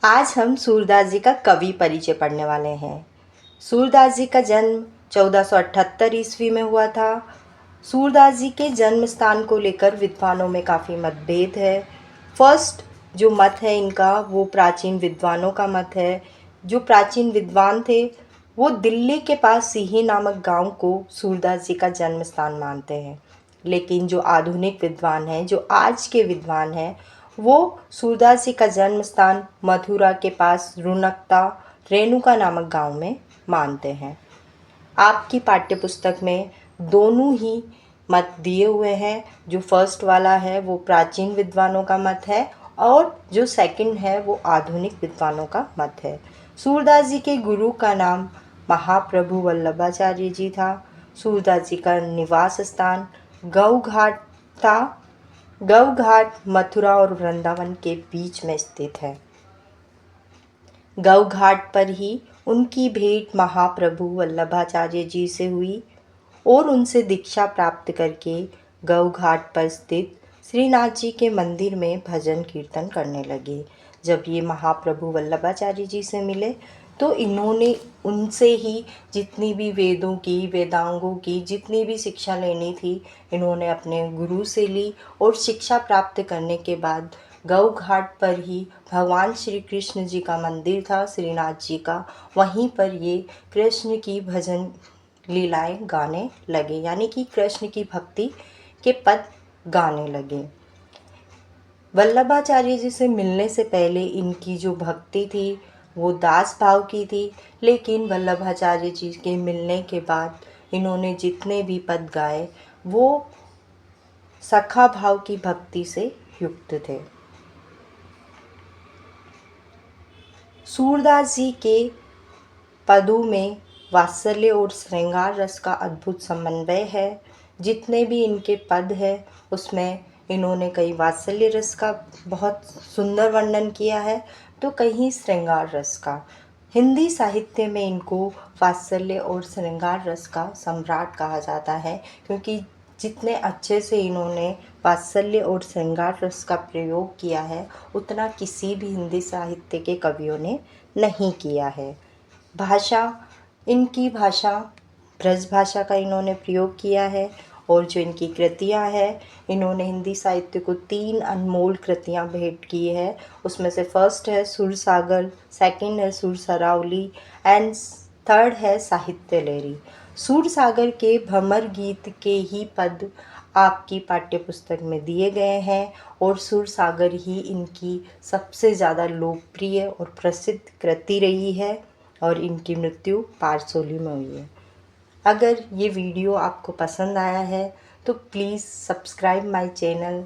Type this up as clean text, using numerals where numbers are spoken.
आज हम सूरदास जी का कवि परिचय पढ़ने वाले हैं। सूरदास जी का जन्म 1478 ईस्वी में हुआ था। सूरदास जी के जन्म स्थान को लेकर विद्वानों में काफ़ी मतभेद है। फर्स्ट जो मत है इनका वो प्राचीन विद्वानों का मत है। जो प्राचीन विद्वान थे वो दिल्ली के पास सीही नामक गांव को सूरदास जी का जन्म स्थान मानते हैं। लेकिन जो आधुनिक विद्वान हैं, जो आज के विद्वान हैं, वो सूरदास जी का जन्म स्थान मथुरा के पास रुनकता रेणुका नामक गांव में मानते हैं। आपकी पाठ्य पुस्तक में दोनों ही मत दिए हुए हैं। जो फर्स्ट वाला है वो प्राचीन विद्वानों का मत है और जो सेकंड है वो आधुनिक विद्वानों का मत है। सूरदास जी के गुरु का नाम महाप्रभु वल्लभाचार्य जी था। सूरदास जी का निवास स्थान गऊ घाट था। गऊ घाट मथुरा और वृंदावन के बीच में स्थित है। गऊ घाट पर ही उनकी भेंट महाप्रभु वल्लभाचार्य जी से हुई और उनसे दीक्षा प्राप्त करके गऊ घाट पर स्थित श्रीनाथ जी के मंदिर में भजन कीर्तन करने लगे। जब ये महाप्रभु वल्लभाचार्य जी से मिले तो इन्होंने उनसे ही जितनी भी वेदों की वेदांगों की जितनी भी शिक्षा लेनी थी इन्होंने अपने गुरु से ली और शिक्षा प्राप्त करने के बाद गऊ घाट पर ही भगवान श्री कृष्ण जी का मंदिर था, श्रीनाथ जी का, वहीं पर ये कृष्ण की भजन लीलाएं गाने लगे, यानी कि कृष्ण की भक्ति के पद गाने लगे। वल्लभाचार्य जी से मिलने से पहले इनकी जो भक्ति थी वो दास भाव की थी, लेकिन वल्लभाचार्य जी के मिलने के बाद इन्होंने जितने भी पद गाए वो सखा भाव की भक्ति से युक्त थे। सूरदास जी के पदों में वात्सल्य और श्रृंगार रस का अद्भुत समन्वय है। जितने भी इनके पद हैं उसमें इन्होंने कई वात्सल्य रस का बहुत सुंदर वर्णन किया है तो कहीं श्रृंगार रस का। हिंदी साहित्य में इनको वात्सल्य और श्रृंगार रस का सम्राट कहा जाता है, क्योंकि जितने अच्छे से इन्होंने वात्सल्य और श्रृंगार रस का प्रयोग किया है उतना किसी भी हिंदी साहित्य के कवियों ने नहीं किया है। भाषा, इनकी भाषा ब्रज भाषा का इन्होंने प्रयोग किया है और जो इनकी कृतियाँ हैं इन्होंने हिंदी साहित्य को 3 अनमोल कृतियाँ भेंट की है। उसमें से फर्स्ट है सुरसागर, सेकंड है सुरसरावली एंड थर्ड है साहित्य लहरी। सुरसागर के भ्रमर गीत के ही पद आपकी पाठ्य पुस्तक में दिए गए हैं और सुरसागर ही इनकी सबसे ज़्यादा लोकप्रिय और प्रसिद्ध कृति रही है और इनकी मृत्यु पारसोली में हुई है। अगर ये वीडियो आपको पसंद आया है तो प्लीज़ सब्सक्राइब माय चैनल